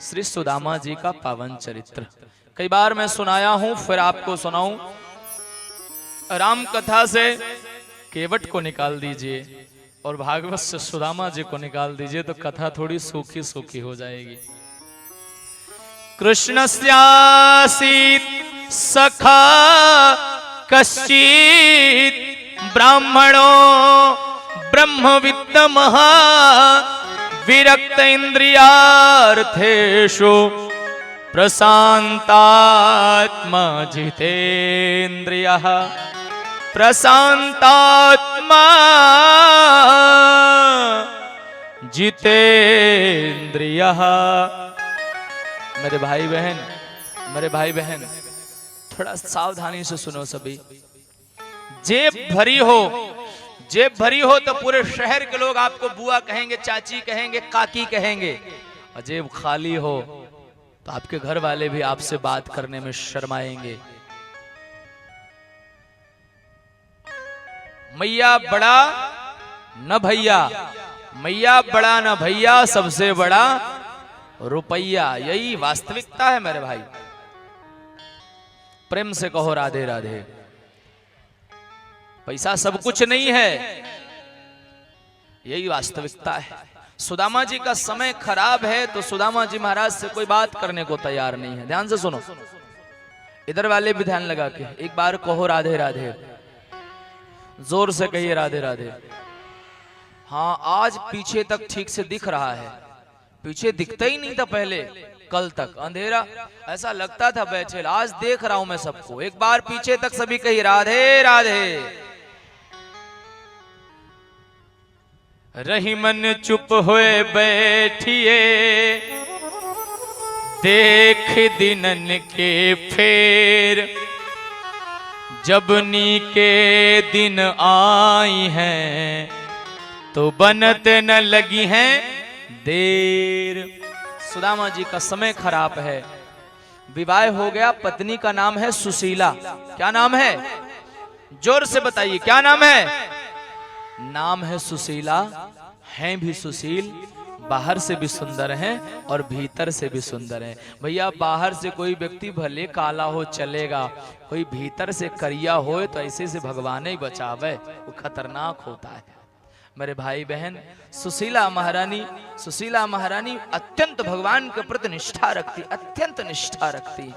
श्री सुदामा जी का पावन चरित्र कई बार मैं सुनाया हूं, फिर आपको सुनाऊं। राम कथा से केवट को निकाल दीजिए और भागवत से सुदामा जी को निकाल दीजिए तो कथा थोड़ी सूखी सूखी हो जाएगी। कृष्णस्यासीत् सखा कश्चित् ब्राह्मणो ब्रह्मविद्तमः विरक्त इंद्रियार्थेषु प्रशांतात्मा जितेन्द्रियः प्रशांतात्मा जितेन्द्रियः। मेरे भाई बहन थोड़ा सावधानी से सुनो सभी। जेब भरी हो तो पूरे शहर के लोग आपको बुआ कहेंगे, चाची कहेंगे, काकी कहेंगे। और जेब खाली हो तो आपके घर वाले भी आपसे बात करने में शर्माएंगे। मैया बड़ा न भैया, सबसे बड़ा रुपया। यही वास्तविकता है मेरे भाई। प्रेम से कहो राधे राधे। पैसा सब कुछ नहीं है, यही वास्तविकता है। सुदामा जी का समय खराब है तो सुदामा जी महाराज से कोई बात करने को तैयार नहीं है। ध्यान से सुनो, इधर वाले भी ध्यान लगा के एक बार कहो राधे राधे, जोर से कहिए राधे राधे। हाँ, आज पीछे तक ठीक से दिख रहा है, पीछे दिखता ही नहीं था पहले। कल तक अंधेरा ऐसा लगता था बैठेल, आज देख रहा हूं मैं सबको। एक बार पीछे तक सभी कही राधे राधे। रही मन चुप हुए बैठिए, देख दिनन के फेर, जबनी के दिन आई हैं तो बनत न लगी हैं देर। सुदामा जी का समय खराब है। विवाह हो गया, पत्नी का नाम है सुशीला। क्या नाम है? जोर से बताइए, क्या नाम है? नाम है सुशीला। हैं भी सुशील, बाहर से भी सुंदर हैं और भीतर से भी सुंदर हैं। भैया बाहर से कोई व्यक्ति भले काला हो चलेगा, कोई भीतर से करिया हो तो ऐसे से भगवान ही बचावे, वो खतरनाक होता है। मेरे भाई बहन, सुशीला महारानी अत्यंत भगवान के प्रति निष्ठा रखती, अत्यंत निष्ठा रखती।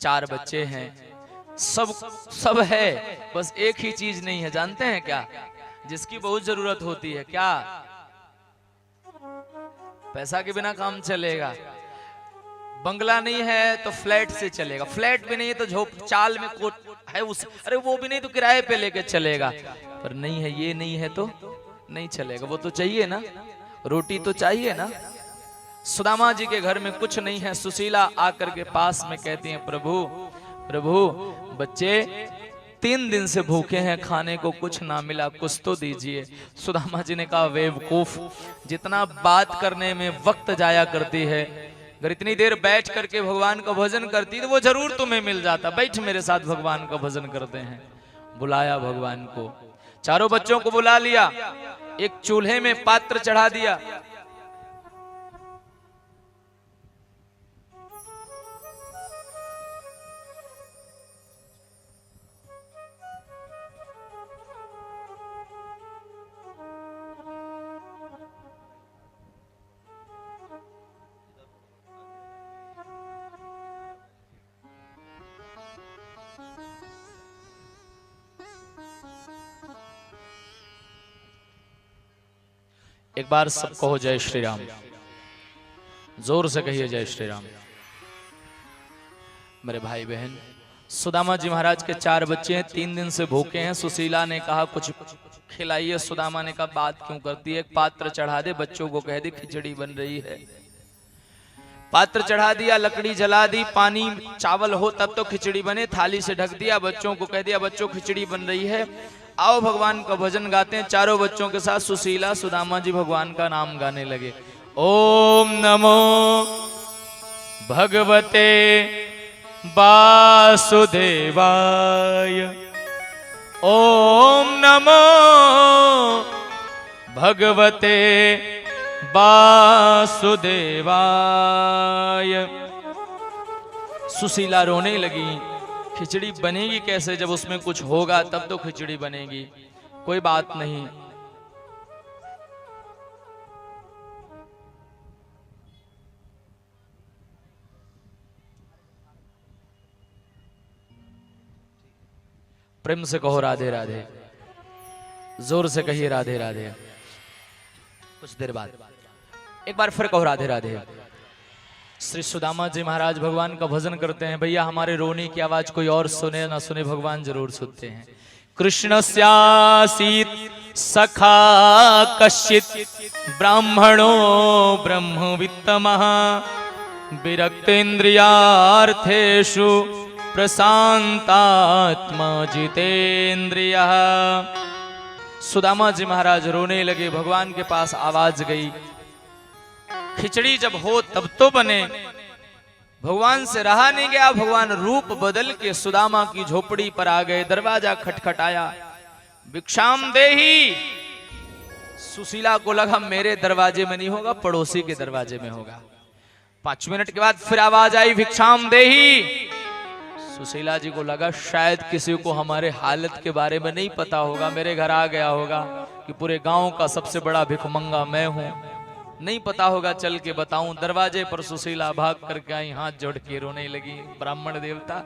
4 बच्चे हैं, सब है, बस एक ही चीज नहीं है। जानते हैं क्या? जिसकी बहुत जरूरत होती है। क्या? पैसा के बिना काम चलेगा। बंगला नहीं है तो फ्लैट से चलेगा, फ्लैट भी नहीं है तो झोप चाल में कोट है उस, अरे वो भी नहीं तो किराए पे लेके चलेगा। पर नहीं है, ये नहीं है तो नहीं चलेगा। वो तो चाहिए ना, रोटी तो चाहिए ना। सुदामा जी के घर में कुछ नहीं है। सुशीला आकर के पास में कहती है, प्रभु बच्चे 3 दिन से भूखे हैं, खाने को कुछ ना मिला, कुछ तो दीजिए। सुदामा जी ने कहा, बेवकूफ, जितना बात करने में वक्त जाया करती है, अगर इतनी देर बैठ करके भगवान का भजन करती तो वो जरूर तुम्हें मिल जाता। बैठ मेरे साथ भगवान का भजन करते हैं। बुलाया भगवान को, 4 बच्चों को बुला लिया, एक चूल्हे में पात्र चढ़ा दिया। एक बार सब कहो जय श्री राम, जोर से कहिए जय श्री राम। मेरे भाई बहन, सुदामा जी महाराज के 4 बच्चे हैं, 3 दिन से भूखे हैं। सुशीला ने कहा कुछ खिलाइए। सुदामा ने कहा बात क्यों करती है, एक पात्र चढ़ा दे, बच्चों को कह दे खिचड़ी बन रही है। पात्र चढ़ा दिया, लकड़ी जला दी, पानी चावल हो तब तो खिचड़ी बने, थाली से ढक दिया, बच्चों को कह दिया बच्चों खिचड़ी बन रही है, आओ भगवान का भजन गाते हैं। 4 बच्चों के साथ सुशीला सुदामा जी भगवान का नाम गाने लगे। ओम नमो भगवते वासुदेवाय, ओम नमो भगवते वासुदेवाय। सुशीला रोने लगी, खिचड़ी बनेगी कैसे? जब उसमें कुछ होगा तब तो खिचड़ी बनेगी। कोई बात नहीं, प्रेम से कहो राधे राधे, जोर से कहिए राधे राधे। कुछ देर बाद एक बार फिर कहो राधे राधे। श्री सुदामा जी महाराज भगवान का भजन करते हैं। भैया हमारे रोने की आवाज कोई और सुने ना सुने, भगवान जरूर सुनते हैं। कृष्णस्यासीत सखा कश्चित ब्राह्मणो ब्रह्मवित्तमः विरक्तेन्द्रियार्थेषु प्रशांतात्मा जितेन्द्रियः। सुदामा जी महाराज रोने लगे, भगवान के पास आवाज गई, खिचड़ी जब हो तब तो बने। भगवान से रहा नहीं गया, भगवान रूप बदल के सुदामा की झोपड़ी पर आ गए। दरवाजा खटखटाया, भिक्षाम देहि। सुशीला को लगा मेरे दरवाजे में नहीं होगा, पड़ोसी के दरवाजे में होगा। 5 मिनट के बाद फिर आवाज आई, भिक्षाम देहि। सुशीला जी को लगा शायद किसी को हमारे हालत के बारे में नहीं पता होगा, मेरे घर आ गया होगा कि पूरे गांव का सबसे बड़ा भिखमंगा मैं हूं, नहीं पता होगा, चल के बताऊं। दरवाजे पर सुशीला भाग करके आई, हाथ जोड़ के रोने लगी, ब्राह्मण देवता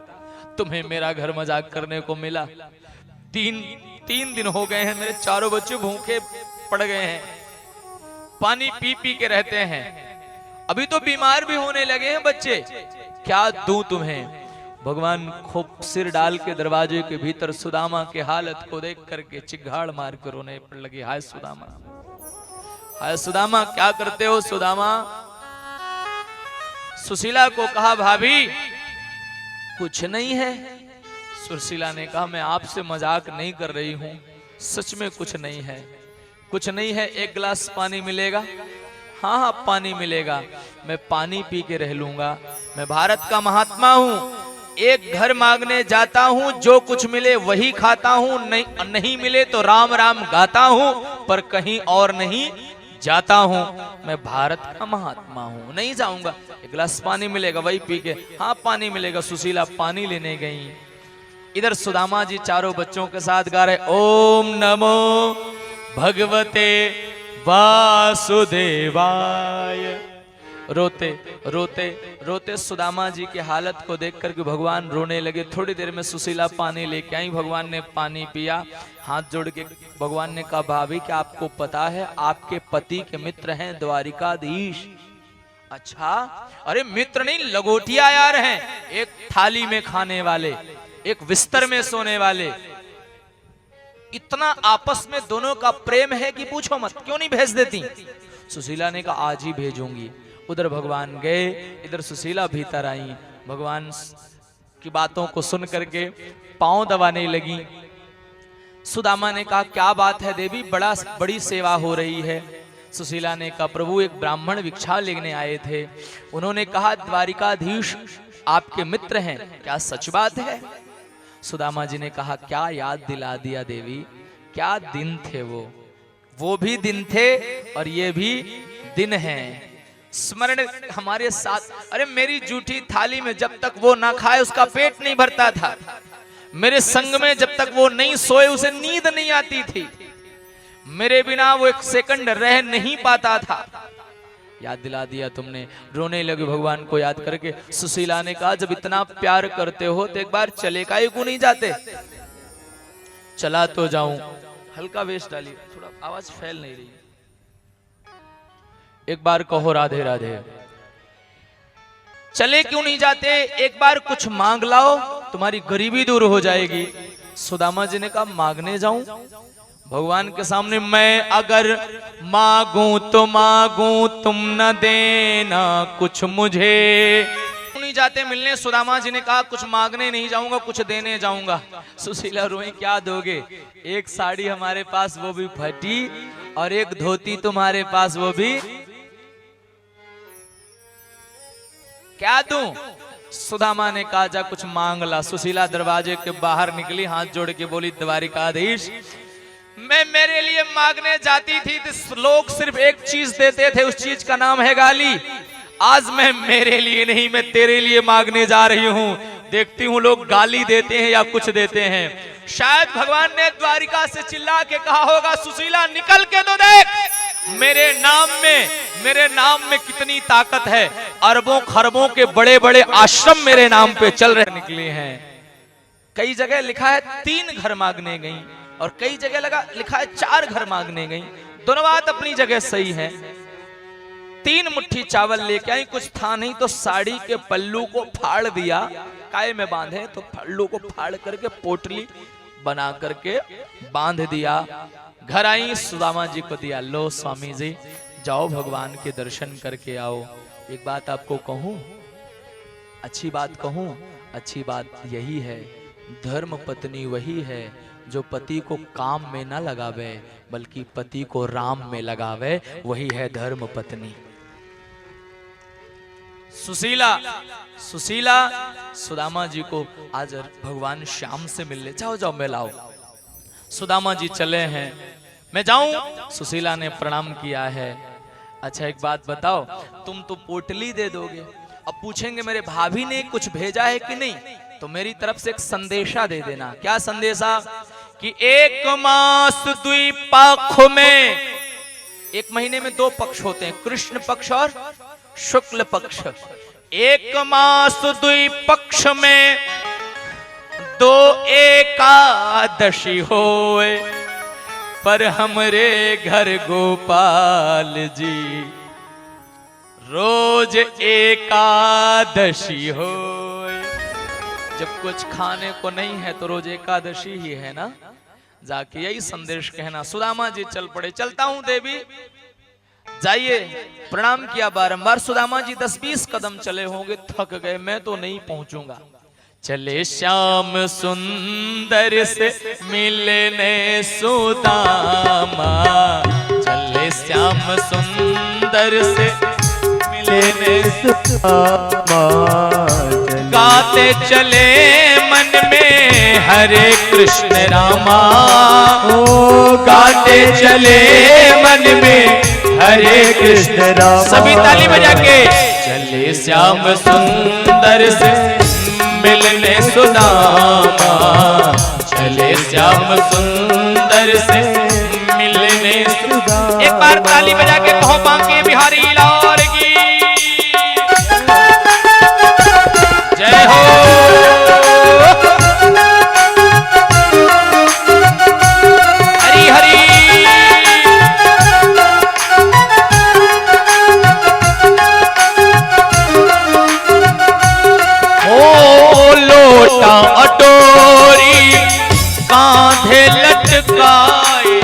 तुम्हें मेरा घर मजाक करने को मिला। तीन दिन हो गए हैं, मेरे चारों बच्चे भूखे पड़ गए हैं, पानी पी पी के रहते हैं, अभी तो बीमार भी होने लगे हैं बच्चे, क्या दूं तुम्हें? भगवान खूब सिर डाल के दरवाजे के भीतर सुदामा के हालत को देख करके चिघाड़ मार कर रोने पर लगे। हाय सुदामा, हाय सुदामा, क्या करते हो सुदामा? सुशीला को कहा भाभी कुछ नहीं है। सुशीला ने कहा मैं आपसे मजाक नहीं कर रही हूं, सच में कुछ नहीं है। कुछ नहीं है, एक गिलास पानी मिलेगा? हाँ हाँ पानी मिलेगा, मैं पानी पी के रह लूंगा। मैं भारत का महात्मा हूं, एक घर मांगने जाता हूं, जो कुछ मिले वही खाता हूं, नहीं मिले तो राम राम गाता हूं, पर कहीं और नहीं जाता हूं। मैं भारत का महात्मा हूं, नहीं जाऊंगा। एक गिलास पानी मिलेगा वही पी के। हाँ पानी मिलेगा। सुशीला पानी लेने गई। इधर सुदामा जी चारों बच्चों के साथ गा रहे, ओम नमो भगवते वासुदेवाय। रोते रोते रोते सुदामा जी की हालत को देख करके भगवान रोने लगे। थोड़ी देर में सुशीला पानी लेके आई, भगवान ने पानी पिया, हाथ जोड़ के भगवान ने कहा भाभी क्या आपको पता है आपके पति के मित्र हैं द्वारिकाधीश? अच्छा, अरे मित्र नहीं लंगोटिया यार हैं, एक थाली में खाने वाले, एक बिस्तर में सोने वाले। इतना आपस में दोनों का प्रेम है कि पूछो मत, क्यों नहीं भेज देती? सुशीला ने कहा आज ही भेजूंगी। उधर भगवान गए, इधर सुशीला भीतर आई। भगवान की बातों को सुन करके पांव दबाने लगी। सुदामा ने कहा क्या बात है देवी, बड़ी सेवा हो रही है। सुशीला ने कहा प्रभु एक ब्राह्मण भिक्षा लेने आए थे, उन्होंने कहा द्वारिकाधीश आपके मित्र हैं, क्या सच बात है? सुदामा जी ने कहा क्या याद दिला दिया देवी, क्या दिन थे वो भी दिन थे और ये भी दिन हैं, स्मरण हमारे साथ। अरे मेरी जूठी थाली में जब तक वो ना खाए उसका पेट नहीं भरता था, मेरे संग में जब तक वो नहीं सोए उसे नींद नहीं आती थी, मेरे बिना वो एक सेकंड रह नहीं पाता था। याद दिला दिया तुमने। रोने लगे भगवान को याद करके। सुशीला ने कहा जब इतना प्यार करते हो तो एक बार चले काहे को नहीं जाते? चला तो जाऊं। हल्का वेश डालिए, थोड़ा आवाज फैल नहीं रही। एक बार कहो राधे राधे। चले क्यों नहीं जाते? एक बार कुछ मांग लाओ, तुम्हारी गरीबी दूर हो जाएगी। सुदामा जी ने कहा मांगने जाऊं भगवान के सामने? मैं अगर मांगूं तो मांगूं तुम न देना कुछ मुझे। नहीं जाते मिलने? सुदामा जी ने कहा कुछ मांगने नहीं जाऊंगा, कुछ देने जाऊंगा। सुशीला रोई क्या दोगे? एक साड़ी हमारे पास वो भी फटी और एक धोती तुम्हारे पास वो भी, क्या दूं? सुदामा ने कहा जा कुछ मांग ला। सुशीला दरवाजे के बाहर निकली, हाथ जोड़ के बोली द्वारिकाधीश मैं मेरे लिए मांगने जाती थी तो लोग सिर्फ एक चीज देते थे, उस चीज का नाम है गाली। आज मैं मेरे लिए नहीं, मैं तेरे लिए मांगने जा रही हूं। देखती हूं लोग गाली देते हैं या कुछ देते हैं। शायद भगवान ने द्वारिका से चिल्ला के कहा होगा, सुशीला निकल के तो देख, मेरे नाम में कितनी ताकत है। अरबों खरबों के बड़े बड़े आश्रम मेरे नाम पे चल रहे निकले हैं। कई जगह लिखा है 3 घर मांगने गई और कई जगह लिखा है 4 घर मांगने गई। दोनों बात अपनी जगह सही है। 3 मुट्ठी चावल लेके आई, कुछ था नहीं तो साड़ी के पल्लू को फाड़ दिया, काय में बांधे तो पल्लू को फाड़ करके पोटली बना करके बांध दिया। घर आई, सुदामा जी को दिया, लो स्वामी जी जाओ भगवान के दर्शन करके आओ। एक बात आपको कहूं, अच्छी बात कहूं, अच्छी बात यही है, धर्म पत्नी वही है जो पति को काम में ना लगावे बल्कि पति को राम में लगावे, वही है धर्म पत्नी। सुशीला सुदामा जी को आज भगवान श्याम से मिलने, जाओ जाओ मिलाओ। सुदामा जी चले हैं, मैं जाऊं? सुशीला ने प्रणाम किया है। अच्छा एक बात बताओ, तुम तो पोटली दे दोगे, अब पूछेंगे मेरे भाभी ने कुछ भेजा है कि नहीं, तो मेरी तरफ से एक संदेशा दे देना। क्या संदेशा? कि 1 मास द्विपक्ष में, 1 महीने में 2 पक्ष होते हैं, कृष्ण पक्ष और शुक्ल पक्ष। 1 मास द्विपक्ष में 2 एकादशी होए, पर हमरे घर गोपाल जी रोज एकादशी होए। जब कुछ खाने को नहीं है तो रोज एकादशी ही है ना। जाके यही संदेश कहना। सुदामा जी चल पड़े, चलता हूं देवी, जाइए। प्रणाम किया बारंबार। सुदामा जी 10-20 कदम चले होंगे, थक गए, मैं तो नहीं पहुंचूंगा। चले श्याम सुंदर से मिलने सुदामा, चले श्याम सुंदर से मिलने सुदामा, गाते चले मन में हरे कृष्ण रामा, ओ गाते चले मन में हरे कृष्ण रामा। सभी ताली बजा के चले श्याम सुंदर से मिलने सुदामा, चले श्याम सुंदर से मिलने सुदामा। एक बार ताली बजा के कहो बांके बिहारी लाल की जय हो। हरी हरी लोटा अटोरी कांधे लटकाए,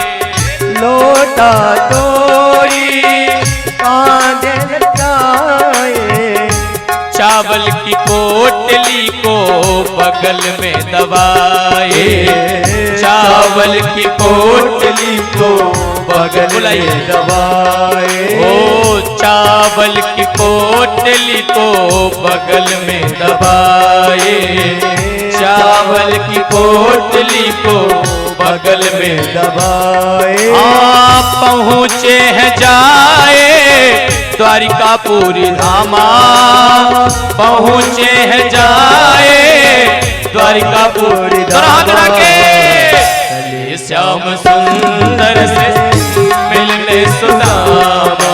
लोटा अटोरी कांधे लटकाए, चावल की पोटली को बगल में दबाए, चावल की पोटली को बगल में दबाए, ओ चावल की पोटली को बगल में दबाए, चावल की पोटली को बगल में दबाए। आप पहुँचे हैं जाए द्वारिकापुरी धामा, पहुँचे हैं जाए द्वारिकापुरी धामा, चले श्याम सुंदर से मिलने सुदामा,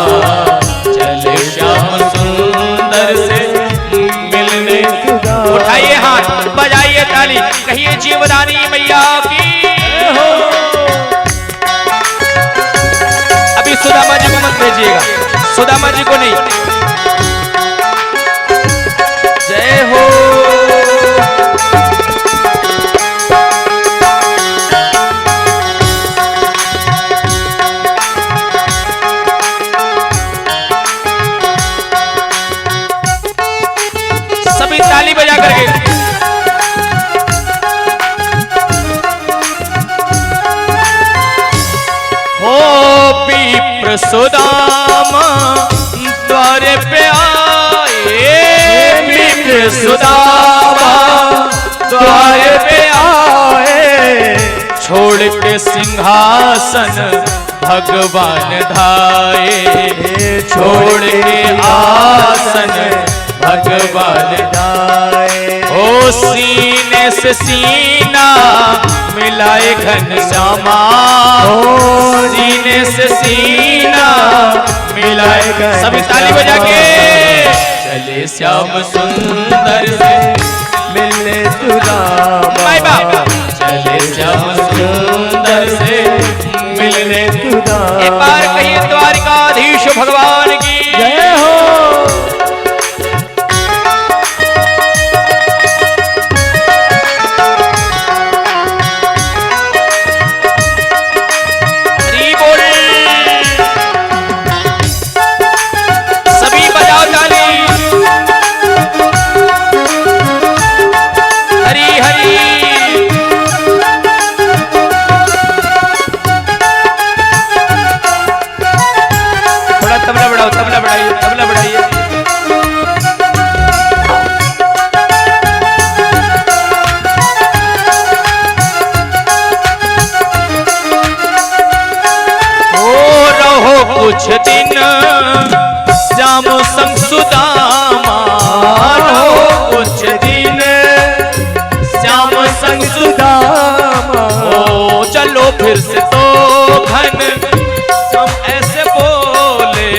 चले श्याम सुंदर से मिलने सुदामा। उठाइए हाथ, बजाइए ताली, कहिए जीवदानी मैया की हो। अभी सुदामा जी को मत भेजिएगा, सुदामा जी को नहीं। जय हो। सभी ताली बजा करके हो। विप्र सुदामा द्वार पे आए, विप्र सुदामा द्वार पे आए, छोड़ के सिंहासन भगवान धाये, छोड़ के आसन भगवान धाये। ओ सीने से सीना मिलाए घनश्यामा, सीने से सीना मिलाए घनश्यामा। सभी ताली बजा के चले श्याम सुंदर से मिलने सुदामा, चले श्याम सुंदर से मिलने सुदामा। एक बार कहिए द्वारिकाधीश भगवान की जय हो। हरि बोल, सभी बजाओ ताली। हरि हरि तबला बढ़ाओ, तबला बढ़ाइए, तबला बढ़ाइए। ओ रहो कुछ दिन श्याम संग सुदामा, रहो कुछ दिन श्याम संग सुदामा। ओ चलो फिर से तो घन हम ऐसे बोले,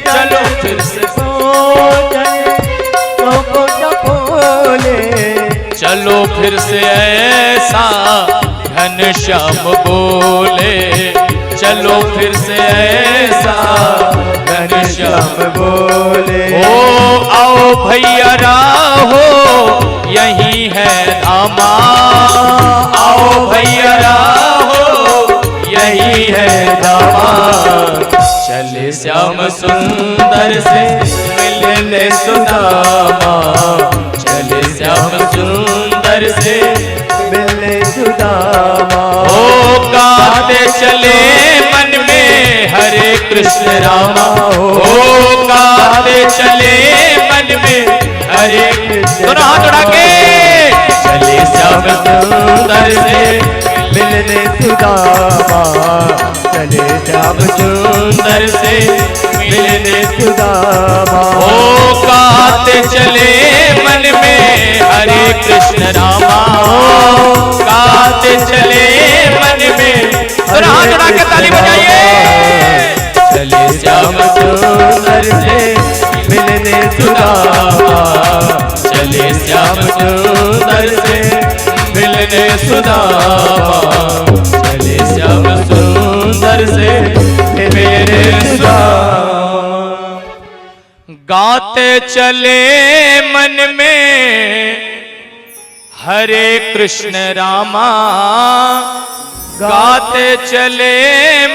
चलो फिर से बोले, चलो फिर से ऐसा घनश्याम बोले, चलो फिर से ऐसा घनश्याम बोले। ओ आओ भैया राहो यही है धामा, आओ भैया राहो यही है धामा। चले श्याम सुंदर से मिलने सुदामा, चले श्याम सुंदर से मिलने सुदामा। ओ गाते चले मन में हरे कृष्ण रामा, ओ गाते चले मन में हरे कृष्ण। दोनों हाथ उठा के चले श्याम सुंदर से मिलने सुदामा, चले श्याम सुंदर से मिलने सुदामा। ओ गाते चले मन में हरे कृष्ण रामा, गाते चले मन में। और हाथ उठा के ताली बजाइए। चले श्याम सुंदर से मिलने सुदामा, चले श्याम सुंदर से मिलने सुदामा, चले श्याम सुंदर से मिलने सुदामा। गाते चले मन में हरे कृष्ण रामा, गाते चले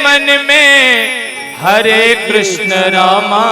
मन में हरे कृष्ण रामा।